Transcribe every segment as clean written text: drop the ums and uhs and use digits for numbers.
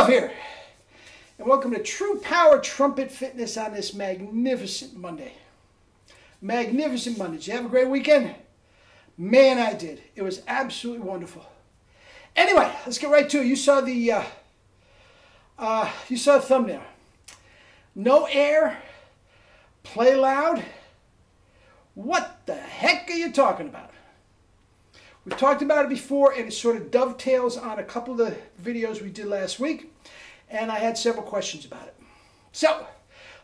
Rudolph here, and welcome to True Power Trumpet Fitness on this magnificent Monday. Magnificent Monday. Did you have a great weekend? Man, I did. It was absolutely wonderful. Anyway, let's get right to it. You saw the thumbnail. No air, play loud. What the heck are you talking about? We've talked about it before, and it sort of dovetails on a couple of the videos we did last week, and I had several questions about it. So,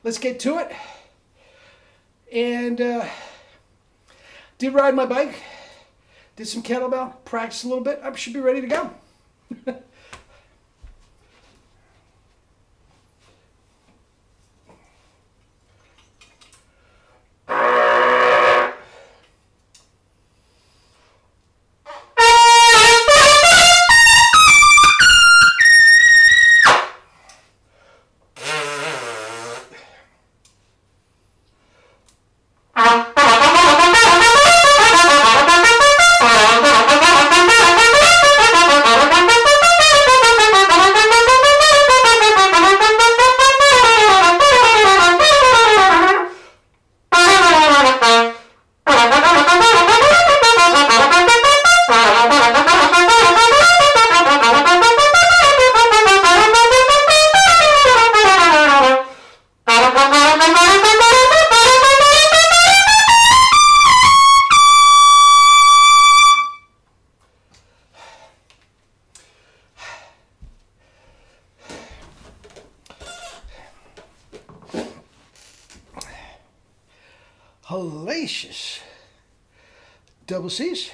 let's get to it. And did ride my bike, did some kettlebell, practiced a little bit. I should be ready to go. Hellacious double C's,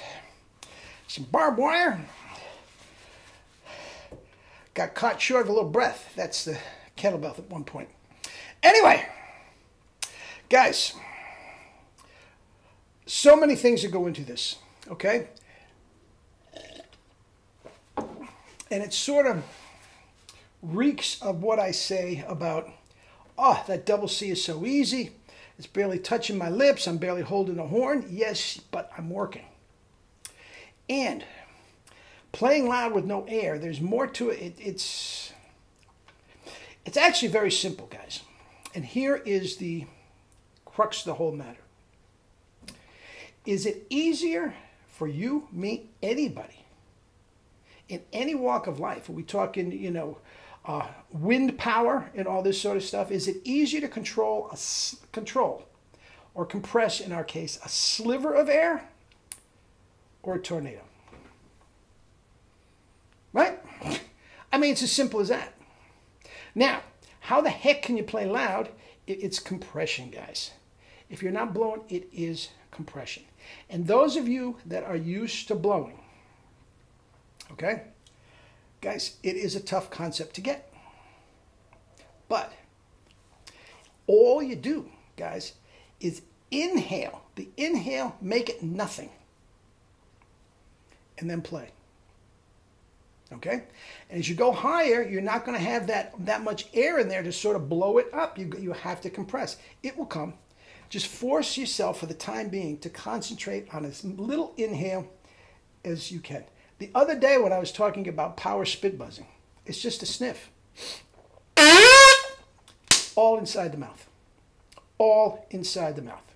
some barbed wire. Got caught short of a little breath. That's the kettlebell at one point. Anyway, guys, so many things that go into this, okay? And it sort of reeks of what I say about, oh, that double C is so easy. It's barely touching my lips. I'm barely holding a horn. Yes, but I'm working. And playing loud with no air, there's more to it. It's actually very simple, guys. And here is the crux of the whole matter. Is it easier for you, me, anybody, in any walk of life? Are we talking, wind power and all this sort of stuff? Is it easier to control or compress, in our case, a sliver of air or a tornado? Right? I mean, it's as simple as that. Now, how the heck can you play loud? It's compression, guys. If you're not blowing, it is compression. And those of you that are used to blowing, okay? Guys, it is a tough concept to get. But all you do, guys, is inhale. The inhale, make it nothing. And then play. Okay? And as you go higher, you're not going to have that much air in there to sort of blow it up. You have to compress. It will come. Just force yourself for the time being to concentrate on as little inhale as you can. The other day when I was talking about power spit buzzing, it's just a sniff. All inside the mouth. All inside the mouth.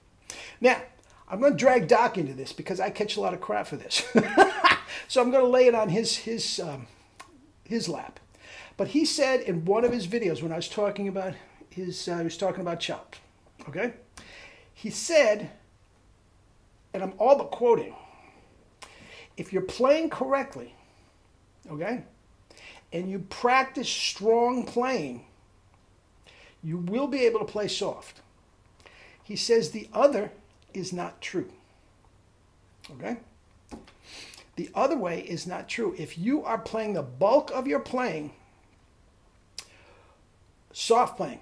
Now, I'm going to drag Doc into this because I catch a lot of crap for this. So I'm going to lay it on his lap. But he said in one of his videos when I was talking about he was talking about chopped. Okay? He said, and I'm all but quoting, if you're playing correctly, okay, and you practice strong playing, you will be able to play soft. He says the other is not true. Okay? The other way is not true. If you are playing the bulk of your playing, soft playing,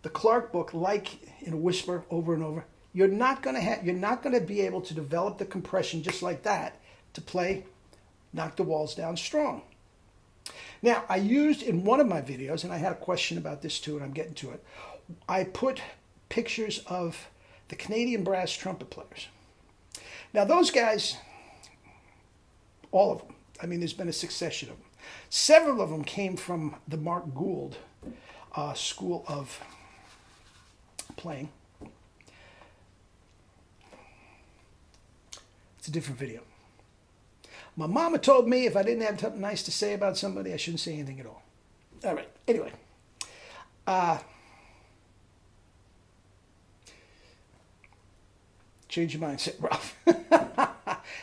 the Clark book, like in a whisper over and over, you're not going to be able to develop the compression just like that to play knock the walls down strong. Now, I used in one of my videos, and I had a question about this too, and I'm getting to it, I put pictures of the Canadian brass trumpet players. Now, those guys, all of them, I mean, there's been a succession of them. Several of them came from the Mark Gould school of playing. It's a different video. My mama told me if I didn't have something nice to say about somebody, I shouldn't say anything at all. All right, anyway. Change your mindset, Ralph.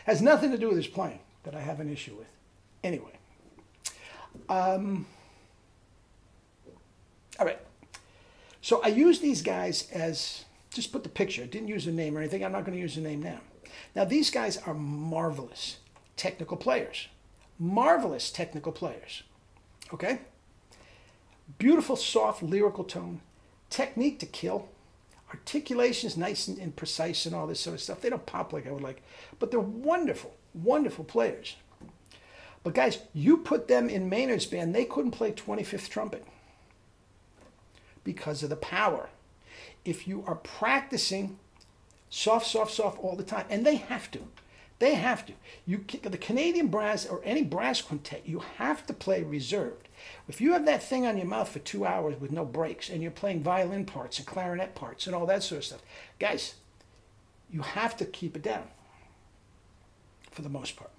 Has nothing to do with his playing that I have an issue with. Anyway. All right. So I use these guys as, just put the picture. I didn't use a name or anything. I'm not going to use a name now. Now, these guys are marvelous technical players. Marvelous technical players. Okay? Beautiful, soft, lyrical tone. Technique to kill. Articulation is nice and precise and all this sort of stuff. They don't pop like I would like. But they're wonderful, wonderful players. But guys, you put them in Maynard's band, they couldn't play 25th trumpet because of the power. If you are practicing soft, soft, soft all the time, and they have to. They have to. The Canadian brass or any brass quintet, you have to play reserved. If you have that thing on your mouth for 2 hours with no breaks and you're playing violin parts and clarinet parts and all that sort of stuff, guys, you have to keep it down for the most part.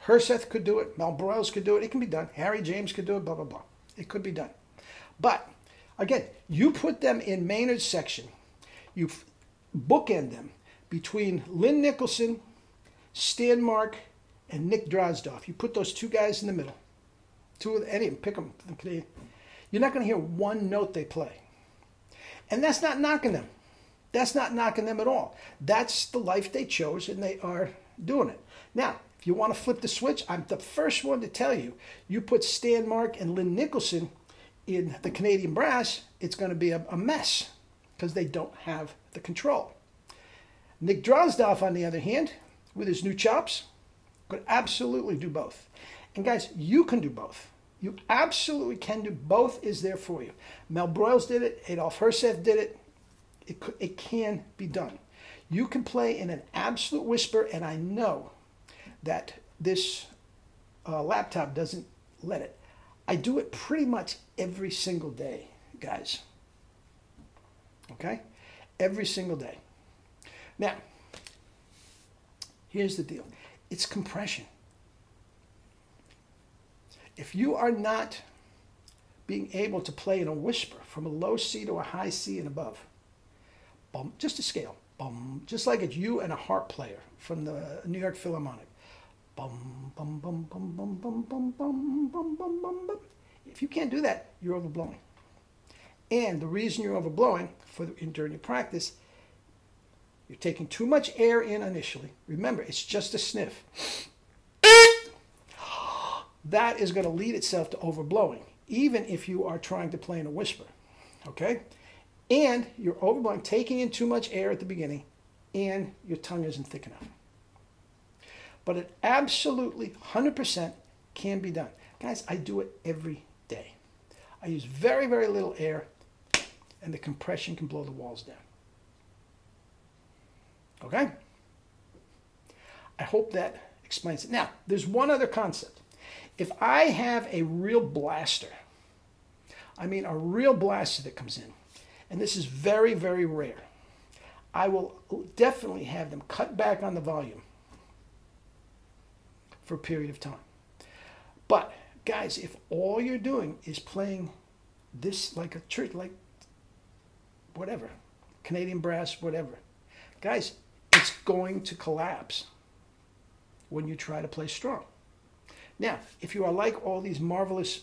Herseth could do it. Mel Broyles could do it. It can be done. Harry James could do it, blah, blah, blah. It could be done. But, again, you put them in Maynard's section. You bookend them between Lynn Nicholson, Stan Mark, and Nick Drozdoff. You put those two guys in the middle. Any of them, pick them. You're not going to hear one note they play. And that's not knocking them. That's not knocking them at all. That's the life they chose, and they are doing it. Now, if you want to flip the switch, I'm the first one to tell you, you put Stan Mark and Lynn Nicholson in the Canadian brass, it's going to be a mess because they don't have the control. Nick Drozdoff, on the other hand, with his new chops, could absolutely do both. And guys, you can do both. You absolutely can do both. Is there for you. Mel Broyles did it. Adolf Herseth did it. It can be done. You can play in an absolute whisper, and I know that this laptop doesn't let it. I do it pretty much every single day, guys. Okay? Every single day. Now, here's the deal. It's compression. If you are not being able to play in a whisper from a low C to a high C and above, bum, just a scale, bum, just like it's you and a harp player from the New York Philharmonic. Bum, bum, bum, bum, bum, bum, bum, bum, bum, bum, bum, bum. If you can't do that, you're overblowing. And the reason you're overblowing during your practice, you're taking too much air in initially. Remember, it's just a sniff. That is going to lead itself to overblowing, even if you are trying to play in a whisper. Okay? And you're overblowing, taking in too much air at the beginning, and your tongue isn't thick enough. But it absolutely, 100% can be done. Guys, I do it every day. I use very, very little air, and the compression can blow the walls down. Okay? I hope that explains it. Now, there's one other concept. If I have a real blaster, I mean a real blaster that comes in, and this is very, very rare, I will definitely have them cut back on the volume for a period of time. But, guys, if all you're doing is playing this like a church, like whatever, Canadian brass, whatever, guys, it's going to collapse when you try to play strong. Now, if you are like all these marvelous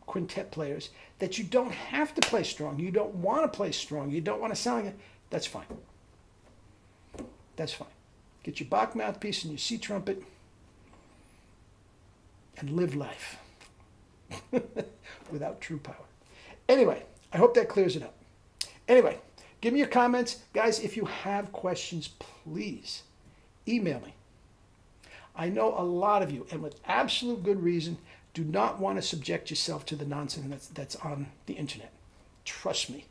quintet players, that you don't have to play strong, you don't want to play strong, you don't want to sound like it, that's fine. That's fine. Get your Bach mouthpiece and your C trumpet and live life without true power. Anyway, I hope that clears it up. Anyway, give me your comments. Guys, if you have questions, please email me. I know a lot of you, and with absolute good reason, do not want to subject yourself to the nonsense that's on the internet. Trust me.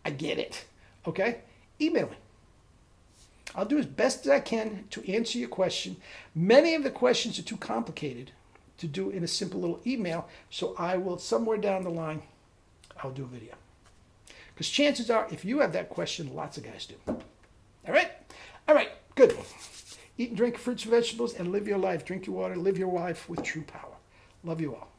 I get it. Okay? Email me. I'll do as best as I can to answer your question. Many of the questions are too complicated to do in a simple little email, so I will, somewhere down the line, I'll do a video. Because chances are, if you have that question, lots of guys do. All right? All right, good. Eat and drink fruits and vegetables and live your life. Drink your water, live your life with true power. Love you all.